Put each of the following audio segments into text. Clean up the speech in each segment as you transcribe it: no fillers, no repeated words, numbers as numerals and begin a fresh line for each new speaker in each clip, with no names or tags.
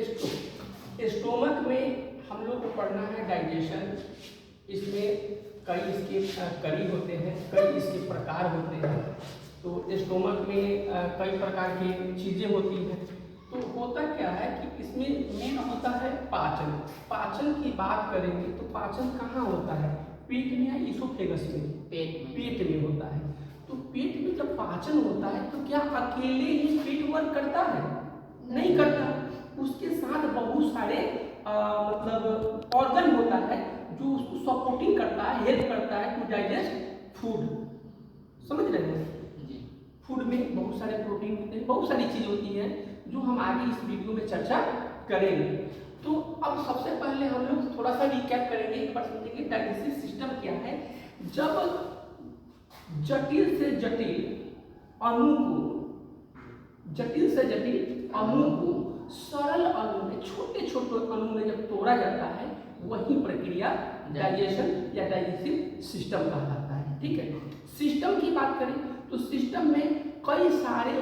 Stomach में हम लोग को पढ़ना है डाइजेशन। इसमें कई इसके कड़ी होते हैं, कई इसके प्रकार होते हैं। तो स्टोमक में कई प्रकार की चीज़ें होती हैं। तो होता क्या है कि इसमें मेन होता है पाचन। पाचन की बात करेंगे तो पाचन कहाँ होता है? पेट में या इसोफेगस में? पेट में होता है। तो पेट में जब पाचन होता है तो क्या अकेले ही पेट वर्क करता है? नहीं करता। उसके साथ बहुत सारे मतलब ऑर्गन होता है जो उसको सपोर्टिंग करता है, हेल्प करता है टू डाइजेस्ट फूड। समझ रहे हैं? फूड में बहुत सारे प्रोटीन होते हैं, बहुत सारी चीज़ होती हैं जो हम आगे इस वीडियो में चर्चा करेंगे। तो अब सबसे पहले हम लोग थोड़ा सा रिकैप करेंगे, एक बार समझेंगे डाइजेस्टिव सिस्टम क्या है। जब जटिल से जटिल अणु को सरल अणु में, छोटे छोटे अणु में जब तोड़ा जाता है, वही प्रक्रिया डाइजेशन या डाइजेस्टिव सिस्टम कहलाता है। ठीक है। सिस्टम की बात करें तो सिस्टम में कई सारे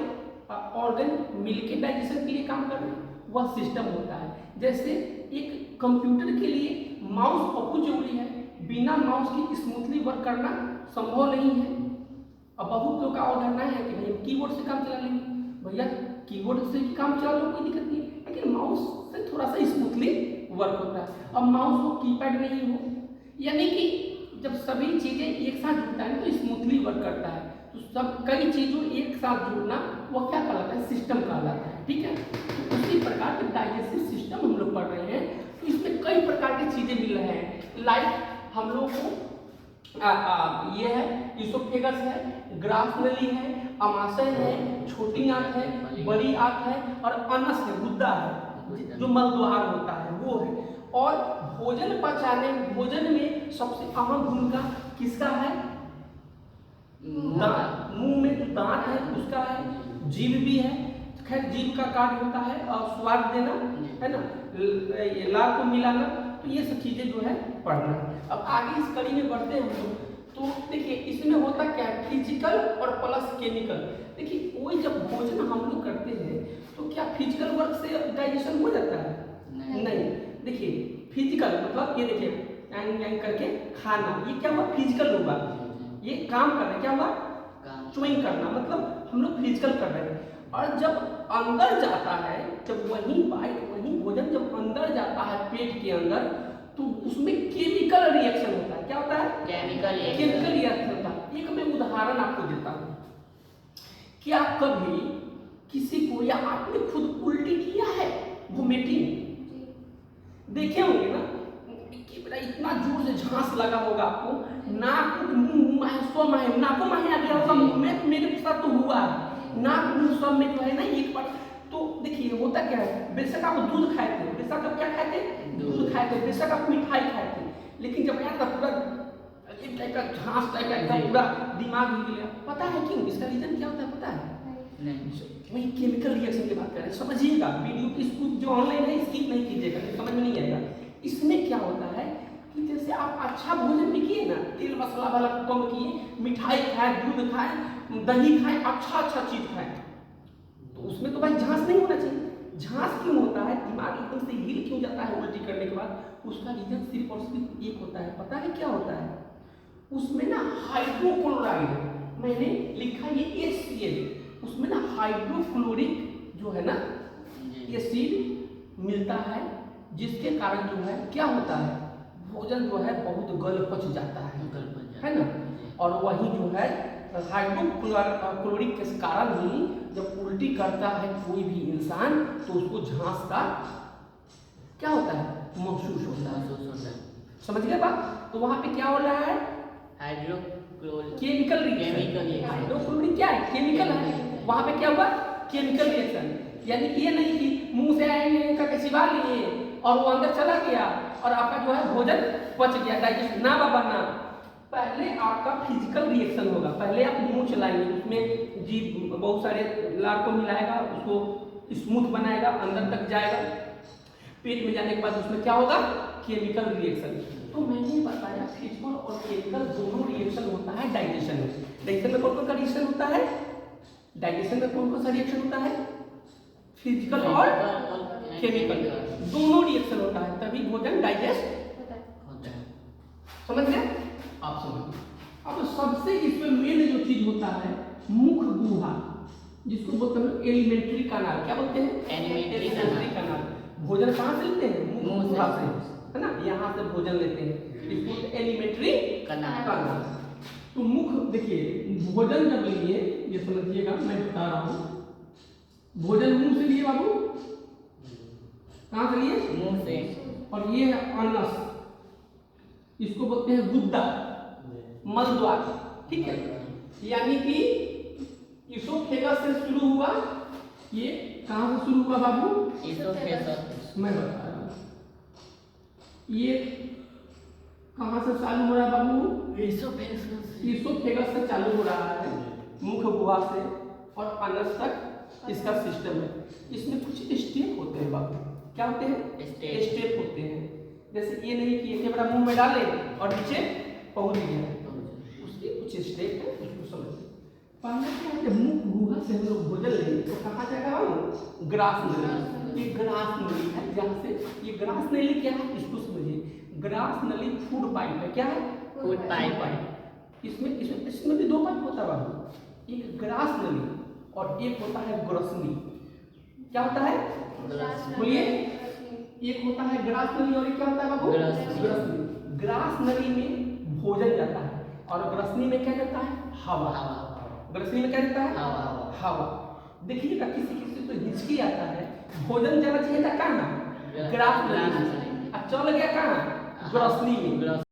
ऑर्गन मिलके डाइजेशन के लिए काम कर रहे हैं, वह सिस्टम होता है। जैसे एक कंप्यूटर के लिए माउस बहुत जरूरी है, बिना माउस की स्मूथली वर्क करना संभव नहीं है। अब बहुत लोग का अवधारणा है कि नहीं कीबोर्ड से काम चला लेंगे, भैया कीबोर्ड से काम चला लो, कोई दिक्कत नहीं है, लेकिन माउस से थोड़ा सा स्मूथली वर्क होता है। अब माउस हो कीपैड नहीं हो, यानी कि जब सभी चीजें एक साथ जुड़ता है तो स्मूथली वर्क करता है। तो सब कई चीजों एक साथ जुड़ना वो क्या कहलाता है? सिस्टम कहलाता है। ठीक है। तो उसी प्रकार के डाइजेस्टिव सिस्टम हम लोग पढ़ रहे हैं। तो इसमें कई प्रकार की चीजें मिल रहे हैं। लाइक हम लोग को ये है इसोफेगस है, ग्राफ नली है, अमाशय है, छोटी आंत है, बड़ी आंत है और अनस है, गुद्दा है जो मलद्वार होता है वो है। और भोजन पचाने, भोजन में सबसे अहम भूमिका किसका है? मुंह में जो दांत है उसका है, जीभ भी है। खैर जीभ का कार्य होता है और स्वाद देना है ना, लार को मिलाना। तो ये सब चीजें जो है पढ़ना है। अब आगे इस कड़ी में बढ़ते हैं हम लोग। तो देखिए इसमें होता क्या है, फिजिकल और प्लस केमिकल। देखिए कोई जब भोजन हम लोग करते हैं तो क्या फिजिकल वर्क से डाइजेशन हो जाता है? नहीं। देखिए फिजिकल मतलब ये देखिए एंग करके खाना, ये क्या हुआ? फिजिकल होगा। ये काम कर रहे हैं, क्या हुआ? च्युइंग करना, मतलब हम लोग फिजिकल कर रहे हैं। और जब अंदर जाता है, जब वही बाइट, वही भोजन जब अंदर जाता है पेट के अंदर, तो उसमें केमिकल रिएक्शन होता है। क्या होता है? केमिकल रिएक्शन होता है। एक मैं उदाहरण आपको देता हूँ। क्या कभी किसी को या आपने खुद उल्टी किया है? वोमिटिंग देखे होंगे ना कि इतना जोर से झांस लगा होगा आपको, नाक मुंह नाको माहे आ गया होगा मुंह में। मेरे साथ तो हुआ है, नाक मुंह सब में जो है ना एक बार। तो देखिए होता क्या है, बेशक आप दूध खाए थे, बेशक आप क्या खाए थे? दूध खाए थे, बेशक आप मिठाई खाए थे, लेकिन जब यार पूरा एक टाइप का झांस टाइप का पूरा दिमाग हिल गया। पता है क्यों? इसका रीजन क्या होता है पता है? नहीं। मैं केमिकल रिएक्शन की बात कर रहे हैं, समझिएगा। वीडियो की स्कूप जो ऑनलाइन है स्किप नहीं कीजिएगा, समझ में नहीं आएगा। इसमें क्या होता है कि जैसे आप अच्छा भोजन भी किए ना, तेल मसाला वाला कम किए, मिठाई खाए, दूध खाए, दही खाए, अच्छा चीज खाए, तो उसमें तो भाई झांस नहीं होना चाहिए। झांस क्यों होता है? दिमाग एकदम से हिल क्यों जाता है उल्टी करने के बाद? उसका रीजन सिर्फ और सिर्फ एक होता है। पता है क्या होता है? उसमें ना हाइड्रोक्लोराइड, मैंने लिखा ये HCl, उसमें ना हाइड्रोक्लोरिक जो है ना एसिड मिलता है, जिसके कारण जो है क्या होता है, भोजन जो है बहुत गल पच जाता है ना। और वही जो है हाइड्रोक्लोरिक के कारण ही जब उल्टी करता है कोई भी इंसान तो उसको झांस का क्या होता है? महसूस होता है। समझ गए बात? तो वहां पे क्या हो रहा है? Chemical reaction. हाइड्रोक्लोरिक क्या है? केमिकल है। वहां पे क्या हुआ? Chemical reaction. यानी ये नहीं कि मुंह से आएंगे का चिबा लिए और वो अंदर चला गया और आपका जो है भोजन पच गया, डाइजेस्ट ना बाबा ना। पहले आपका फिजिकल रिएक्शन होगा। पहले आप मुंह चलाएंगे, उसमें जीभ बहुत सारे लार को मिलाएगा, उसको स्मूथ बनाएगा, अंदर तक जाएगा। पेट में जाने के बाद उसमें क्या होगा? Chemical reaction. तो मैंने बताया फिजिकल और केमिकल दोनों रिएक्शन होता है डाइजेशन में। डाइजेशन में कौन कौन सा रिएक्शन होता है? डाइजेशन में कौन कौन सा रिएक्शन होता है? फिजिकल और केमिकल, दोनों रिएक्शन होता है तभी भोजन डाइजेस्ट
होता है।
समझ गए आप? समझ। अब सबसे इसमें मेन जो चीज होता है मुख गुहा, जिसको बोलते हैं एलिमेंट्री कनाल। क्या बोलते हैं?
एलिमेंट्री
कनाल। भोजन कहाँ से लेते हैं? मुख गुहा से, है ना, यहाँ से भोजन लेते हैं, इसको एलिमेंट्री कनाल। तो मुख देखिए, भोजन जब लिए, ये समझिएगा मैं बता रहा हूँ, भोजन मुंह से लिए बाबू, कहाँ से लिए?
मुंह से। और
ये है अनस, इसको बोलते हैं गुद्दा, मल द्वार, ठीक है। यानी कि इसोफेगस से शुरू हुआ, ये कहाँ से शुरू हुआ बाबू?
इसोफेगस।
मैं बता रहा हूँ, ये कहाँ से चालू हो रहा है बाबू? इसोफेगस से चालू हो रहा है, मुख गुहा से, और अनस तक इसका सिस्टम है। इसमें कुछ स्टेप होते हैं बाबू। क्या होते हैं? स्टेप होते हैं। जैसे ये नहीं कि एक बड़ा मुंह में डाले और नीचे पहुंच गया, उसके कुछ स्टेप है, उसको समझिए। पहले क्या है, जब मुख गुहा से हम लोग भोजन लेंगे तो कहाँ जाएगा बाबू? ग्रास नली। ये ग्रास नली है, जहाँ से ये ग्रास नली क्या है इसको समझिए। ग्रास नली फूड पाइप है। क्या है?
फूड पाइप है।
इसमें भी दो पाइप होता है बाबू, एक ग्रास नली और एक होता है ग्रसनी। क्या होता है? बोलिए। एक होता है ग्रास नली और एक क्या होता है बाबू? ग्रसनी। ग्रास नली में भोजन जाता है और ग्रसनी में क्या जाता है? हवा। ग्रसनी में क्या जाता है? हवा। देखिएगा किसी किसी तो हिचकी आता है, भोजन जाना चाहिए था कहाँ? ग्रास नली में, चल गया कहाँ? ग्रसनी में।